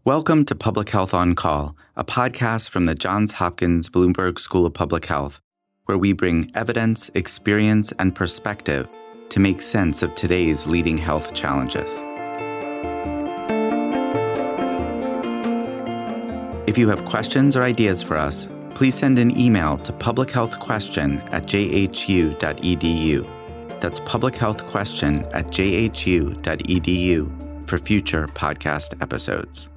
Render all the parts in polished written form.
Welcome to Public Health on Call, a podcast from the Johns Hopkins Bloomberg School of Public Health, where we bring evidence, experience, and perspective to make sense of today's leading health challenges. If you have questions or ideas for us, please send an email to publichealthquestion@jhu.edu. That's publichealthquestion@jhu.edu for future podcast episodes.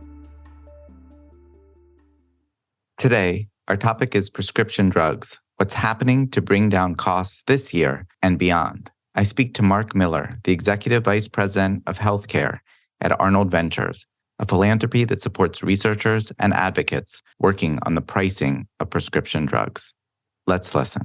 Today, our topic is prescription drugs, what's happening to bring down costs this year and beyond. I speak to Mark Miller, the Executive Vice President of Healthcare at Arnold Ventures, a philanthropy that supports researchers and advocates working on the pricing of prescription drugs. Let's listen.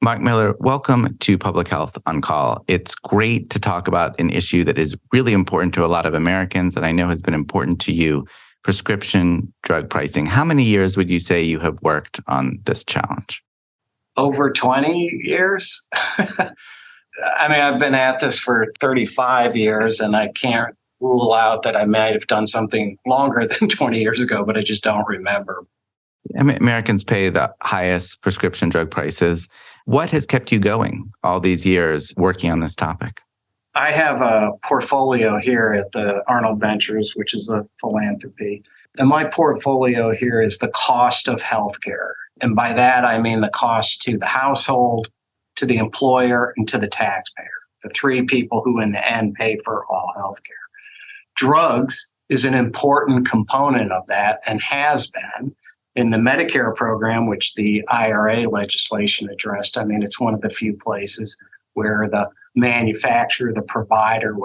Mark Miller, welcome to Public Health on Call. It's great to talk about an issue that is really important to a lot of Americans, and I know has been important to you, prescription drug pricing. How many years would you say you have worked on this challenge? Over 20 years. I've been at this for 35 years, and I can't rule out that I might have done something longer than 20 years ago, but I just don't remember. Americans pay the highest prescription drug prices. What has kept you going all these years working on this topic? I have a portfolio here at the Arnold Ventures, which is a philanthropy. And my portfolio here is the cost of healthcare. And by that, I mean the cost to the household, to the employer, and to the taxpayer, the three people who in the end pay for all healthcare. Drugs is an important component of that and has been. In the Medicare program, which the IRA legislation addressed, it's one of the few places where the manufacturer, the provider,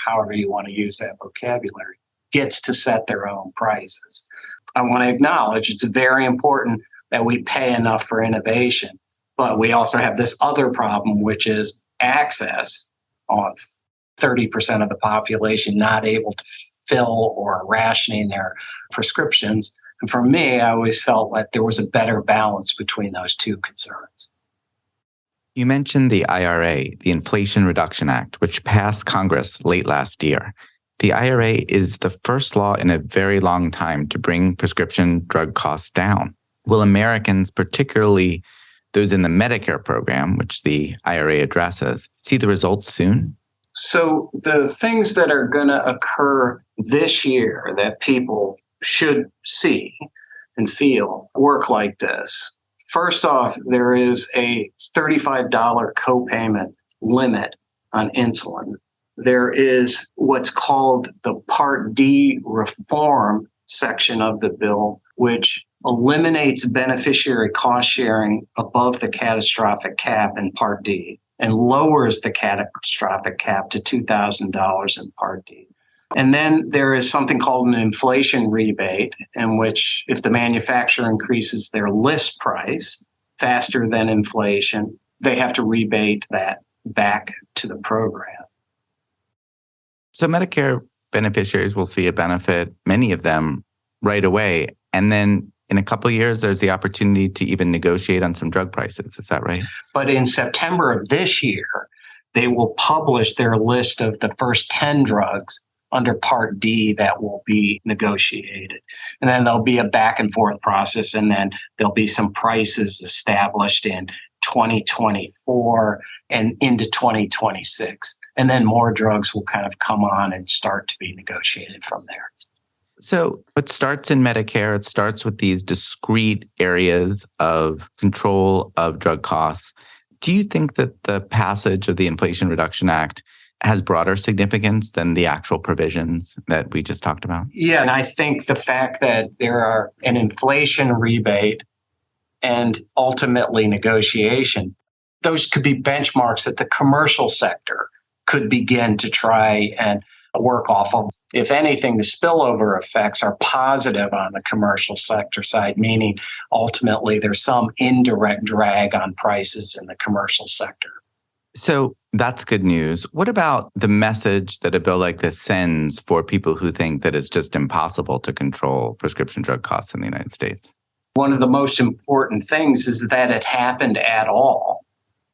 however you want to use that vocabulary, gets to set their own prices. I want to acknowledge it's very important that we pay enough for innovation, but we also have this other problem, which is access on 30% of the population not able to fill or rationing their prescriptions. And for me, I always felt like there was a better balance between those two concerns. You mentioned the IRA, the Inflation Reduction Act, which passed Congress late last year. The IRA is the first law in a very long time to bring prescription drug costs down. Will Americans, particularly those in the Medicare program, which the IRA addresses, see the results soon? So the things that are going to occur this year that people should see and feel work like this. First off, there is a $35 copayment limit on insulin. There is what's called the Part D reform section of the bill, which eliminates beneficiary cost sharing above the catastrophic cap in Part D and lowers the catastrophic cap to $2,000 in Part D. And then there is something called an inflation rebate, in which if the manufacturer increases their list price faster than inflation, they have to rebate that back to the program. So Medicare beneficiaries will see a benefit, many of them, right away. And then in a couple of years, there's the opportunity to even negotiate on some drug prices. Is that right? But in September of this year, they will publish their list of the first 10 drugs under Part D that will be negotiated. And then there'll be a back and forth process, and then there'll be some prices established in 2024 and into 2026. And then more drugs will kind of come on and start to be negotiated from there. So it starts in Medicare. It starts with these discrete areas of control of drug costs. Do you think that the passage of the Inflation Reduction Act has broader significance than the actual provisions that we just talked about? Yeah, and I think the fact that there are an inflation rebate and ultimately negotiation, those could be benchmarks that the commercial sector could begin to try and work off of. If anything, the spillover effects are positive on the commercial sector side, meaning ultimately there's some indirect drag on prices in the commercial sector. So that's good news. What about the message that a bill like this sends for people who think that it's just impossible to control prescription drug costs in the United States? One of the most important things is that it happened at all,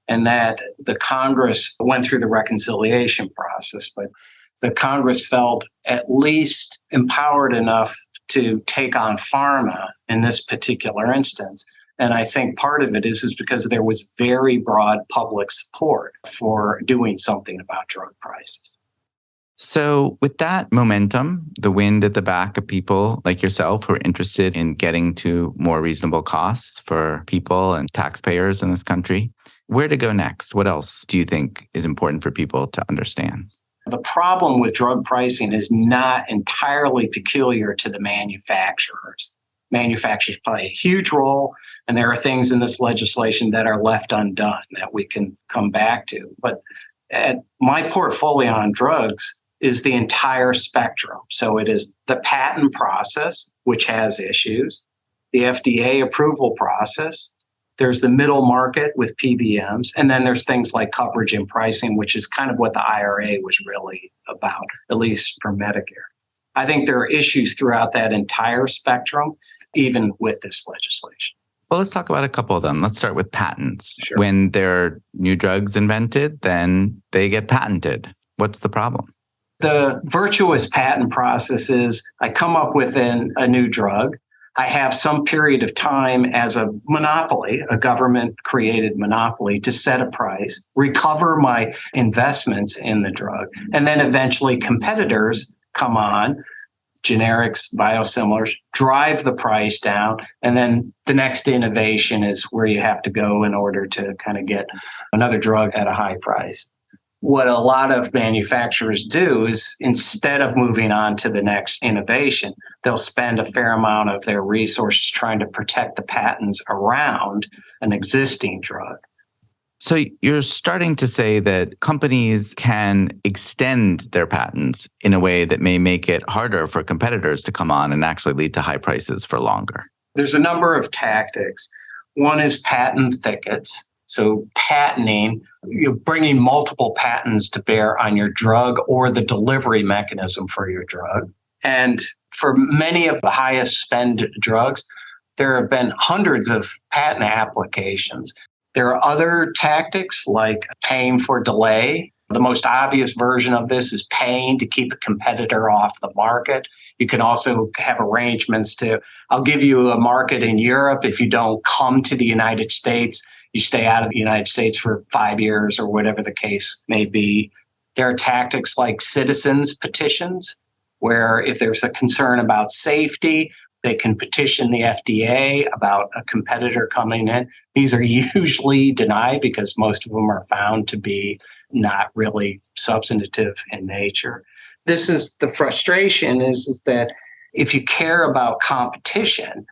and that the Congress went through the reconciliation process. But the Congress felt at least empowered enough to take on pharma in this particular instance. And I think part of it is because there was very broad public support for doing something about drug prices. So, with that momentum, the wind at the back of people like yourself who are interested in getting to more reasonable costs for people and taxpayers in this country, where to go next? What else do you think is important for people to understand? The problem with drug pricing is not entirely peculiar to the manufacturers. Manufacturers play a huge role, and there are things in this legislation that are left undone that we can come back to. But at my portfolio on drugs is the entire spectrum. So it is the patent process, which has issues, the FDA approval process, there's the middle market with PBMs, and then there's things like coverage and pricing, which is kind of what the IRA was really about, at least for Medicare. I think there are issues throughout that entire spectrum, even with this legislation. Well, let's talk about a couple of them. Let's start with patents. Sure. When there are new drugs invented, then they get patented. What's the problem? The virtuous patent process is I come up with a new drug. I have some period of time as a monopoly, a government-created monopoly, to set a price, recover my investments in the drug, and then eventually competitors come on, generics, biosimilars, drive the price down, and then the next innovation is where you have to go in order to kind of get another drug at a high price. What a lot of manufacturers do is instead of moving on to the next innovation, they'll spend a fair amount of their resources trying to protect the patents around an existing drug. So you're starting to say that companies can extend their patents in a way that may make it harder for competitors to come on and actually lead to high prices for longer. There's a number of tactics. One is patent thickets. So patenting, you're bringing multiple patents to bear on your drug or the delivery mechanism for your drug. And for many of the highest spend drugs, there have been hundreds of patent applications. There are other tactics like paying for delay. The most obvious version of this is paying to keep a competitor off the market. You can also have arrangements I'll give you a market in Europe. If you don't come to the United States, you stay out of the United States for 5 years or whatever the case may be. There are tactics like citizens petitions, where if there's a concern about safety, they can petition the FDA about a competitor coming in. These are usually denied because most of them are found to be not really substantive in nature. This is the frustration is that if you care about competition,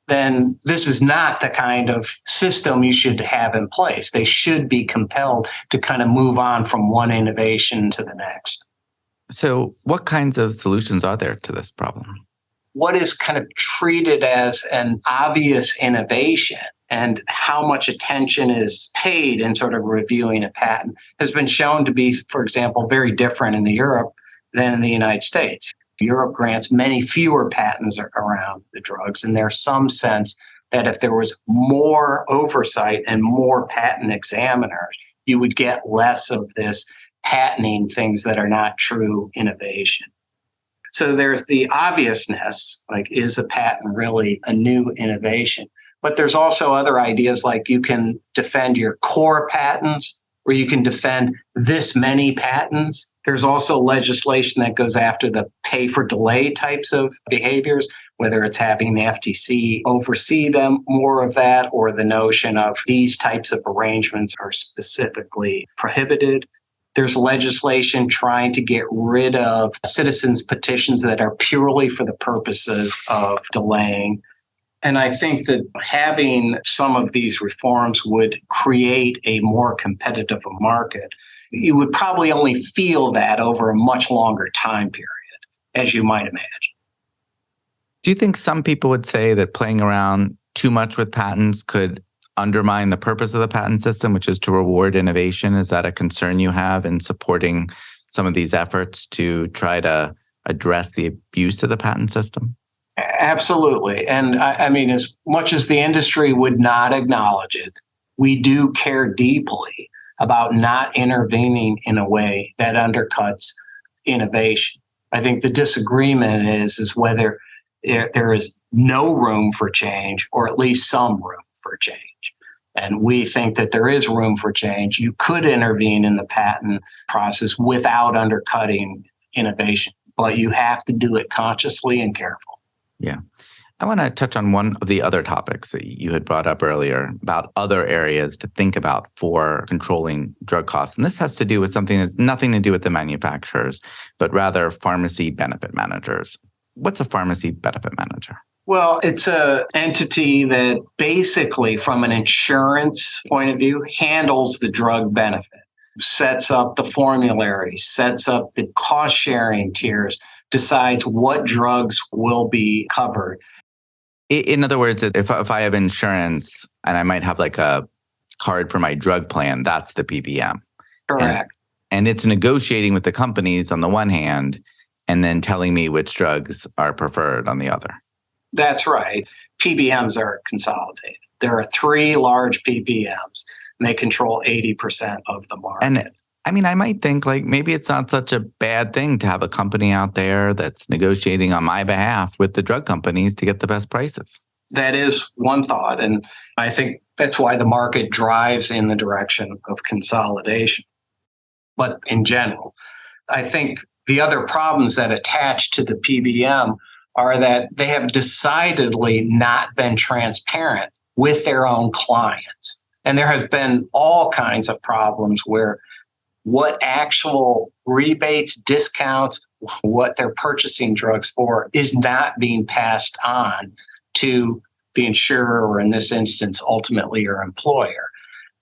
then this is not the kind of system you should have in place. They should be compelled to kind of move on from one innovation to the next. So what kinds of solutions are there to this problem? What is kind of treated as an obvious innovation and how much attention is paid in sort of reviewing a patent has been shown to be, for example, very different in Europe than in the United States. Europe grants many fewer patents around the drugs, and there's some sense that if there was more oversight and more patent examiners, you would get less of this patenting things that are not true innovation. So there's the obviousness, like, is a patent really a new innovation? But there's also other ideas like you can defend your core patents or you can defend this many patents. There's also legislation that goes after the pay for delay types of behaviors, whether it's having the FTC oversee them, more of that, or the notion of these types of arrangements are specifically prohibited. There's legislation trying to get rid of citizens' petitions that are purely for the purposes of delaying. And I think that having some of these reforms would create a more competitive market. You would probably only feel that over a much longer time period, as you might imagine. Do you think some people would say that playing around too much with patents could undermine the purpose of the patent system, which is to reward innovation? Is that a concern you have in supporting some of these efforts to try to address the abuse of the patent system? Absolutely. And I mean, as much as the industry would not acknowledge it, we do care deeply about not intervening in a way that undercuts innovation. I think the disagreement is whether there is no room for change or at least some room for change. And we think that there is room for change. You could intervene in the patent process without undercutting innovation, but you have to do it consciously and carefully. Yeah. I want to touch on one of the other topics that you had brought up earlier about other areas to think about for controlling drug costs. And this has to do with something that's nothing to do with the manufacturers, but rather pharmacy benefit managers. What's a pharmacy benefit manager? Well, it's an entity that basically, from an insurance point of view, handles the drug benefit, sets up the formulary, sets up the cost-sharing tiers, decides what drugs will be covered. In other words, if I have insurance and I might have like a card for my drug plan, that's the PBM. Correct. And it's negotiating with the companies on the one hand, and then telling me which drugs are preferred on the other. That's right. PBMs are consolidated. There are 3 large PBMs, and they control 80% of the market. And I mean, I might think like maybe it's not such a bad thing to have a company out there that's negotiating on my behalf with the drug companies to get the best prices. That is one thought. And I think that's why the market drives in the direction of consolidation. But in general, I think the other problems that attach to the PBM are that they have decidedly not been transparent with their own clients. And there have been all kinds of problems where what actual rebates, discounts, what they're purchasing drugs for is not being passed on to the insurer, or in this instance, ultimately your employer,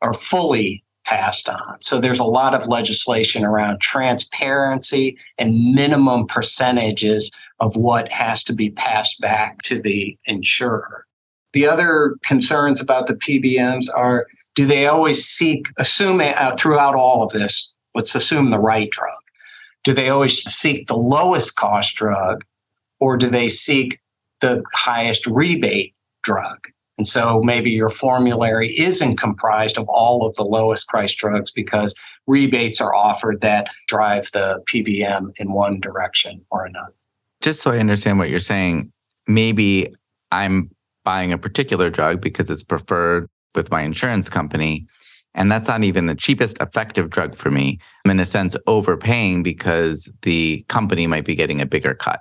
or fully passed on. So there's a lot of legislation around transparency and minimum percentages of what has to be passed back to the insurer. The other concerns about the PBMs are, do they always seek, throughout all of this, let's assume the right drug. Do they always seek the lowest cost drug, or do they seek the highest rebate drug? And so maybe your formulary isn't comprised of all of the lowest price drugs because rebates are offered that drive the PBM in one direction or another. Just so I understand what you're saying, maybe I'm buying a particular drug because it's preferred with my insurance company, and that's not even the cheapest effective drug for me. I'm in a sense overpaying because the company might be getting a bigger cut.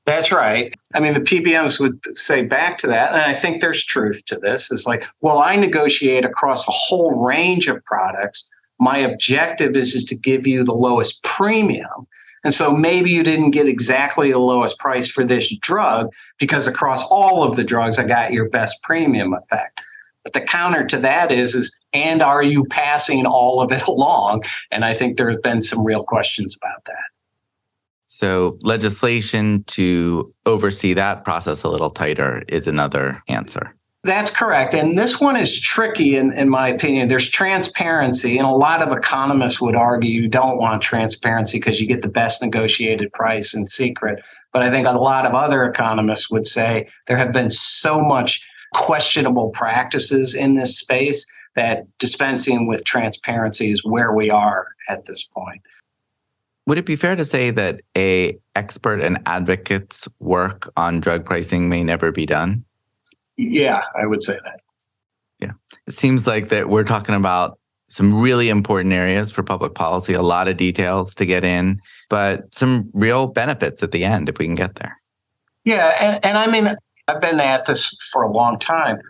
That's right. I mean, the PBMs would say back to that, and I think there's truth to this, is like, well, I negotiate across a whole range of products. My objective is to give you the lowest premium. And so maybe you didn't get exactly the lowest price for this drug because across all of the drugs, I got your best premium effect. But the counter to that is, and are you passing all of it along? And I think there have been some real questions about that. So legislation to oversee that process a little tighter is another answer. That's correct. And this one is tricky, in my opinion. There's transparency, and a lot of economists would argue you don't want transparency because you get the best negotiated price in secret. But I think a lot of other economists would say there have been so much questionable practices in this space that dispensing with transparency is where we are at this point. Would it be fair to say that an expert and advocate's work on drug pricing may never be done? Yeah, I would say that. Yeah. It seems like that we're talking about some really important areas for public policy, a lot of details to get in, but some real benefits at the end if we can get there. Yeah, and I mean, I've been at this for a long time.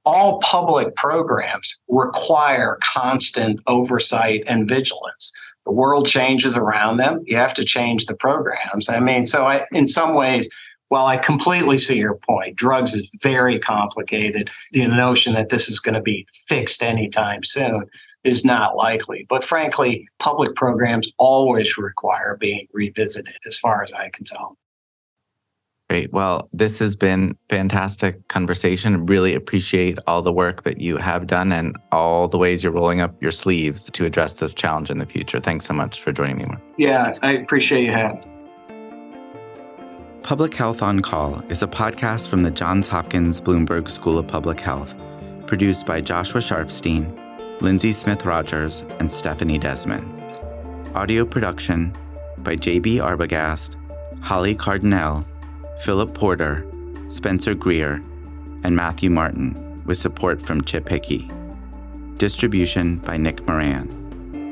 All public programs require constant oversight and vigilance. The world changes around them. You have to change the programs. I mean, so in some ways, while I completely see your point, drugs is very complicated. The notion that this is going to be fixed anytime soon is not likely. But frankly, public programs always require being revisited, as far as I can tell. Great. Well, this has been fantastic conversation. Really appreciate all the work that you have done and all the ways you're rolling up your sleeves to address this challenge in the future. Thanks so much for joining me, Mark. Yeah, I appreciate you having me. Public Health on Call is a podcast from the Johns Hopkins Bloomberg School of Public Health, produced by Joshua Sharfstein, Lindsay Smith-Rogers, and Stephanie Desmond. Audio production, by J.B. Arbogast, Holly Cardinale, Philip Porter, Spencer Greer, and Matthew Martin, with support from Chip Hickey. Distribution by Nick Moran.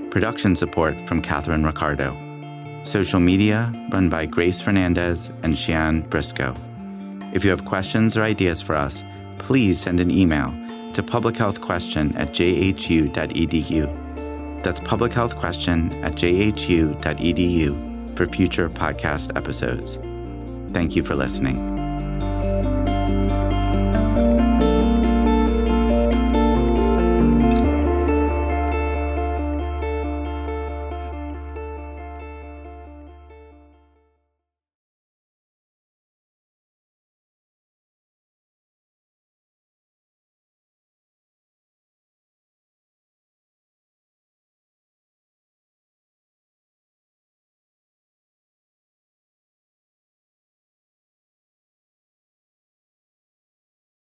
Production support from Catherine Ricardo. Social media run by Grace Fernandez and Shian Briscoe. If you have questions or ideas for us, please send an email to publichealthquestion@jhu.edu. That's publichealthquestion@jhu.edu for future podcast episodes. Thank you for listening.